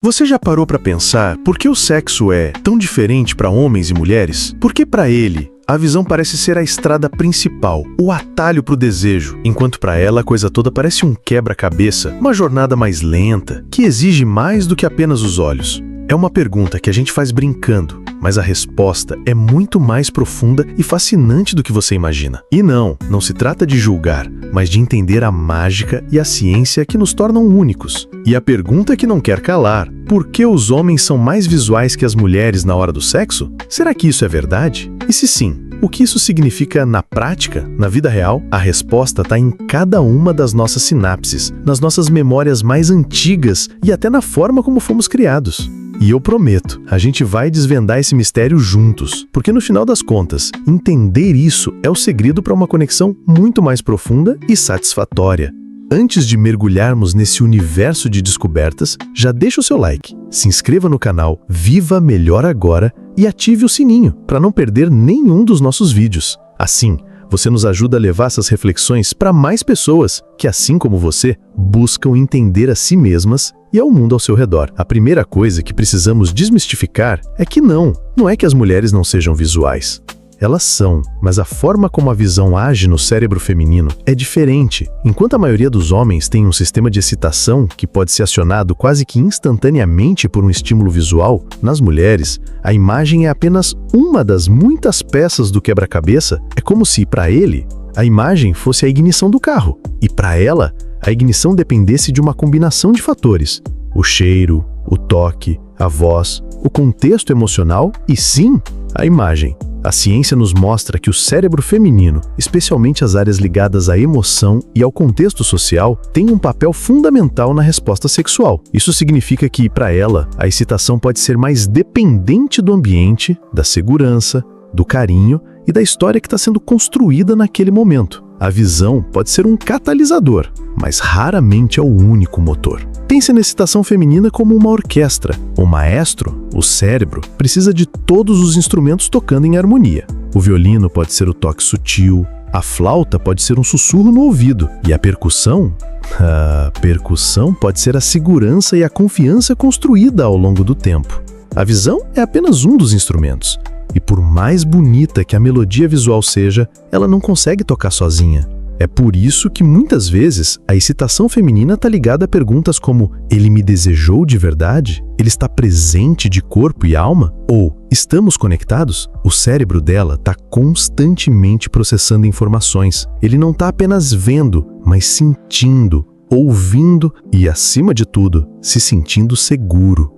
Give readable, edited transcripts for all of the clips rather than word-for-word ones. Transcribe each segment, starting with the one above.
Você já parou para pensar por que o sexo é tão diferente para homens e mulheres? Porque para ele, a visão parece ser a estrada principal, o atalho para o desejo, enquanto para ela a coisa toda parece um quebra-cabeça, uma jornada mais lenta, que exige mais do que apenas os olhos. É uma pergunta que a gente faz brincando, mas a resposta é muito mais profunda e fascinante do que você imagina. E não se trata de julgar, mas de entender a mágica e a ciência que nos tornam únicos. E a pergunta que não quer calar: por que os homens são mais visuais que as mulheres na hora do sexo? Será que isso é verdade? E se sim, o que isso significa na prática, na vida real? A resposta está em cada uma das nossas sinapses, nas nossas memórias mais antigas e até na forma como fomos criados. E eu prometo, a gente vai desvendar esse mistério juntos, porque no final das contas, entender isso é o segredo para uma conexão muito mais profunda e satisfatória. Antes de mergulharmos nesse universo de descobertas, já deixa o seu like, se inscreva no canal Viva Melhor Agora e ative o sininho para não perder nenhum dos nossos vídeos. Assim, você nos ajuda a levar essas reflexões para mais pessoas que, assim como você, buscam entender a si mesmas e ao mundo ao seu redor. A primeira coisa que precisamos desmistificar é que não é que as mulheres não sejam visuais. Elas são, mas a forma como a visão age no cérebro feminino é diferente. Enquanto a maioria dos homens tem um sistema de excitação que pode ser acionado quase que instantaneamente por um estímulo visual, nas mulheres, a imagem é apenas uma das muitas peças do quebra-cabeça. É como se, para ele, a imagem fosse a ignição do carro, e para ela, a ignição dependesse de uma combinação de fatores: o cheiro, o toque, a voz, o contexto emocional e, sim, a imagem. A ciência nos mostra que o cérebro feminino, especialmente as áreas ligadas à emoção e ao contexto social, tem um papel fundamental na resposta sexual. Isso significa que, para ela, a excitação pode ser mais dependente do ambiente, da segurança, do carinho e da história que está sendo construída naquele momento. A visão pode ser um catalisador, mas raramente é o único motor. Pense na excitação feminina como uma orquestra. O maestro, o cérebro, precisa de todos os instrumentos tocando em harmonia. O violino pode ser o toque sutil, a flauta pode ser um sussurro no ouvido, e a percussão? A percussão pode ser a segurança e a confiança construída ao longo do tempo. A visão é apenas um dos instrumentos. E por mais bonita que a melodia visual seja, ela não consegue tocar sozinha. É por isso que muitas vezes a excitação feminina está ligada a perguntas como: ele me desejou de verdade? Ele está presente de corpo e alma? Ou estamos conectados? O cérebro dela está constantemente processando informações. Ele não está apenas vendo, mas sentindo, ouvindo e, acima de tudo, se sentindo seguro.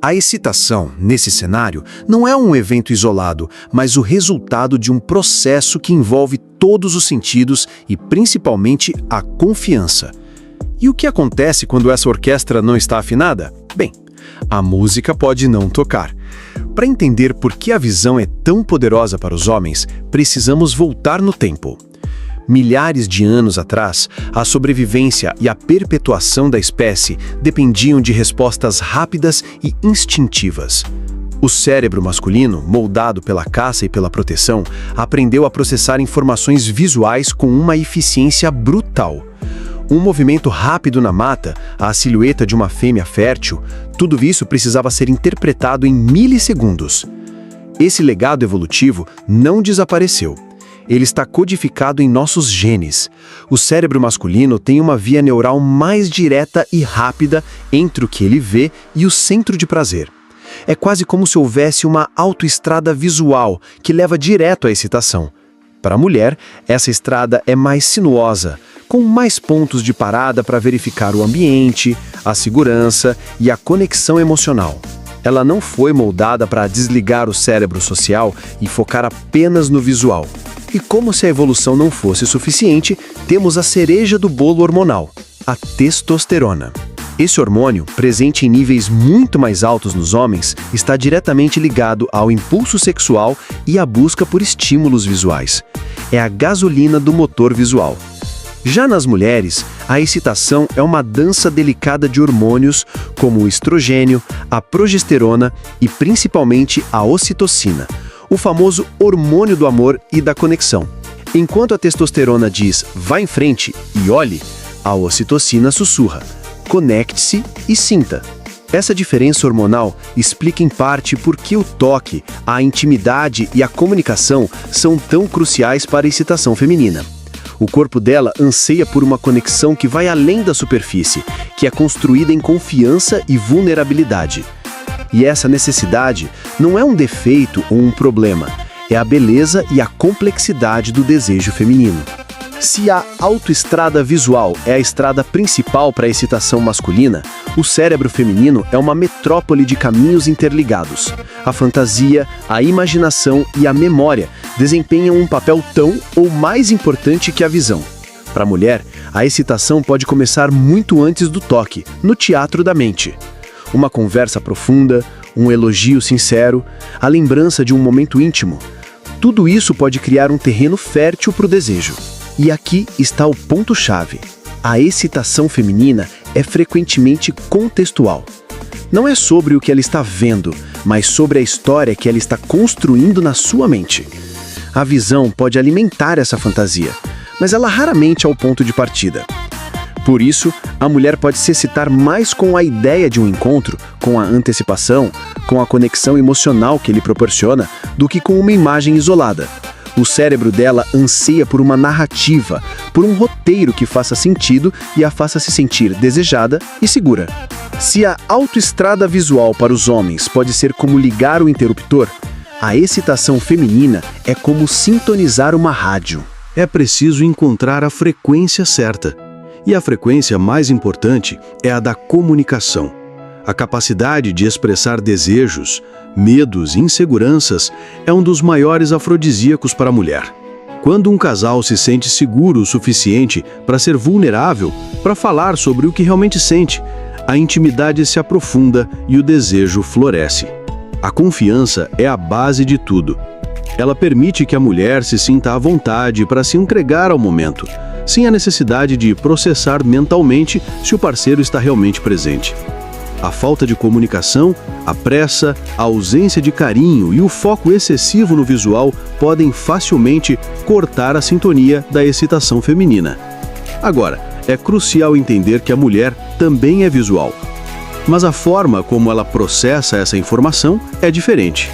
A excitação, nesse cenário, não é um evento isolado, mas o resultado de um processo que envolve todos os sentidos e, principalmente, a confiança. E o que acontece quando essa orquestra não está afinada? Bem, a música pode não tocar. Para entender por que a visão é tão poderosa para os homens, precisamos voltar no tempo. Milhares de anos atrás, a sobrevivência e a perpetuação da espécie dependiam de respostas rápidas e instintivas. O cérebro masculino, moldado pela caça e pela proteção, aprendeu a processar informações visuais com uma eficiência brutal. Um movimento rápido na mata, a silhueta de uma fêmea fértil, tudo isso precisava ser interpretado em milissegundos. Esse legado evolutivo não desapareceu. Ele está codificado em nossos genes. O cérebro masculino tem uma via neural mais direta e rápida entre o que ele vê e o centro de prazer. É quase como se houvesse uma autoestrada visual que leva direto à excitação. Para a mulher, essa estrada é mais sinuosa, com mais pontos de parada para verificar o ambiente, a segurança e a conexão emocional. Ela não foi moldada para desligar o cérebro social e focar apenas no visual. E como se a evolução não fosse suficiente, temos a cereja do bolo hormonal, a testosterona. Esse hormônio, presente em níveis muito mais altos nos homens, está diretamente ligado ao impulso sexual e à busca por estímulos visuais. É a gasolina do motor visual. Já nas mulheres, a excitação é uma dança delicada de hormônios como o estrogênio, a progesterona e principalmente a ocitocina, o famoso hormônio do amor e da conexão. Enquanto a testosterona diz "vá em frente" e olhe, a ocitocina sussurra "conecte-se e sinta". Essa diferença hormonal explica em parte por que o toque, a intimidade e a comunicação são tão cruciais para a excitação feminina. O corpo dela anseia por uma conexão que vai além da superfície, que é construída em confiança e vulnerabilidade. E essa necessidade não é um defeito ou um problema, é a beleza e a complexidade do desejo feminino. Se a autoestrada visual é a estrada principal para a excitação masculina, o cérebro feminino é uma metrópole de caminhos interligados. A fantasia, a imaginação e a memória desempenham um papel tão ou mais importante que a visão. Para a mulher, a excitação pode começar muito antes do toque, no teatro da mente. Uma conversa profunda, um elogio sincero, a lembrança de um momento íntimo. Tudo isso pode criar um terreno fértil para o desejo. E aqui está o ponto-chave. A excitação feminina é frequentemente contextual. Não é sobre o que ela está vendo, mas sobre a história que ela está construindo na sua mente. A visão pode alimentar essa fantasia, mas ela raramente é o ponto de partida. Por isso, a mulher pode se excitar mais com a ideia de um encontro, com a antecipação, com a conexão emocional que ele proporciona, do que com uma imagem isolada. O cérebro dela anseia por uma narrativa, por um roteiro que faça sentido e a faça se sentir desejada e segura. Se a autoestrada visual para os homens pode ser como ligar o interruptor, a excitação feminina é como sintonizar uma rádio. É preciso encontrar a frequência certa. E a frequência mais importante é a da comunicação. A capacidade de expressar desejos, medos e inseguranças é um dos maiores afrodisíacos para a mulher. Quando um casal se sente seguro o suficiente para ser vulnerável, para falar sobre o que realmente sente, a intimidade se aprofunda e o desejo floresce. A confiança é a base de tudo. Ela permite que a mulher se sinta à vontade para se entregar ao momento, sem a necessidade de processar mentalmente se o parceiro está realmente presente. A falta de comunicação, a pressa, a ausência de carinho e o foco excessivo no visual podem facilmente cortar a sintonia da excitação feminina. Agora, é crucial entender que a mulher também é visual. Mas a forma como ela processa essa informação é diferente.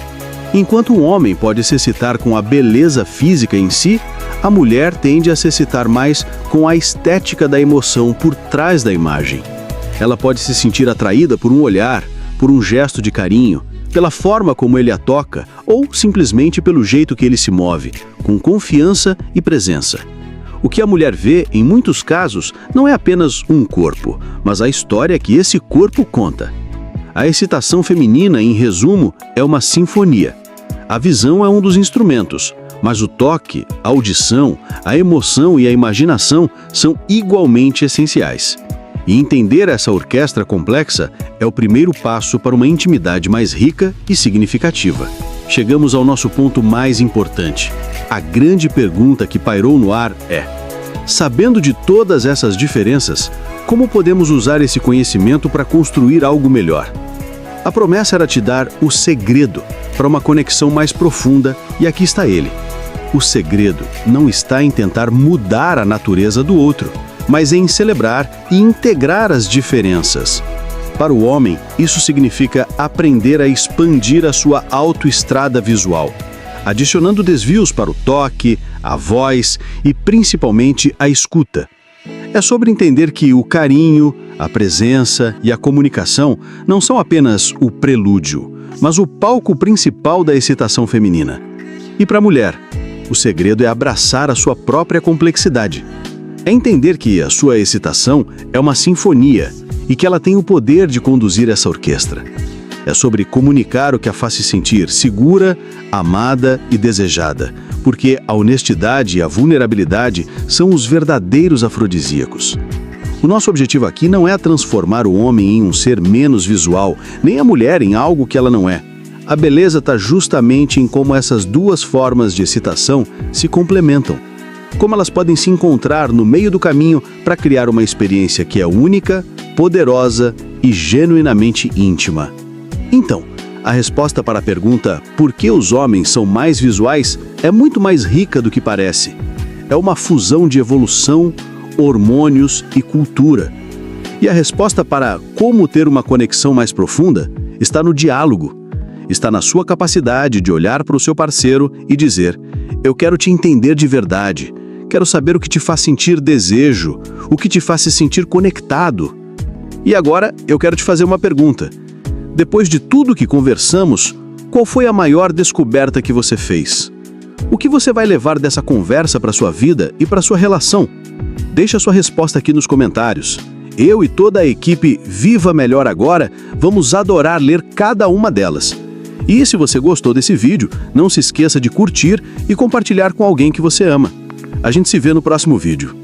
Enquanto um homem pode se excitar com a beleza física em si, a mulher tende a se excitar mais com a estética da emoção por trás da imagem. Ela pode se sentir atraída por um olhar, por um gesto de carinho, pela forma como ele a toca ou simplesmente pelo jeito que ele se move, com confiança e presença. O que a mulher vê, em muitos casos, não é apenas um corpo, mas a história que esse corpo conta. A excitação feminina, em resumo, é uma sinfonia. A visão é um dos instrumentos, mas o toque, a audição, a emoção e a imaginação são igualmente essenciais. E entender essa orquestra complexa é o primeiro passo para uma intimidade mais rica e significativa. Chegamos ao nosso ponto mais importante. A grande pergunta que pairou no ar é: sabendo de todas essas diferenças, como podemos usar esse conhecimento para construir algo melhor? A promessa era te dar o segredo para uma conexão mais profunda, e aqui está ele. O segredo não está em tentar mudar a natureza do outro, mas em celebrar e integrar as diferenças. Para o homem, isso significa aprender a expandir a sua autoestrada visual, adicionando desvios para o toque, a voz e principalmente a escuta. É sobre entender que o carinho, a presença e a comunicação não são apenas o prelúdio, mas o palco principal da excitação feminina. E para a mulher, o segredo é abraçar a sua própria complexidade. É entender que a sua excitação é uma sinfonia e que ela tem o poder de conduzir essa orquestra. É sobre comunicar o que a faz se sentir segura, amada e desejada, porque a honestidade e a vulnerabilidade são os verdadeiros afrodisíacos. O nosso objetivo aqui não é transformar o homem em um ser menos visual, nem a mulher em algo que ela não é. A beleza está justamente em como essas duas formas de excitação se complementam. Como elas podem se encontrar no meio do caminho para criar uma experiência que é única, poderosa e genuinamente íntima. Então, a resposta para a pergunta por que os homens são mais visuais é muito mais rica do que parece. É uma fusão de evolução, hormônios e cultura. E a resposta para como ter uma conexão mais profunda está no diálogo. Está na sua capacidade de olhar para o seu parceiro e dizer: eu quero te entender de verdade, quero saber o que te faz sentir desejo, o que te faz se sentir conectado. E agora eu quero te fazer uma pergunta. Depois de tudo que conversamos, qual foi a maior descoberta que você fez? O que você vai levar dessa conversa para sua vida e para sua relação? Deixe a sua resposta aqui nos comentários. Eu e toda a equipe Viva Melhor Agora vamos adorar ler cada uma delas. E se você gostou desse vídeo, não se esqueça de curtir e compartilhar com alguém que você ama. A gente se vê no próximo vídeo.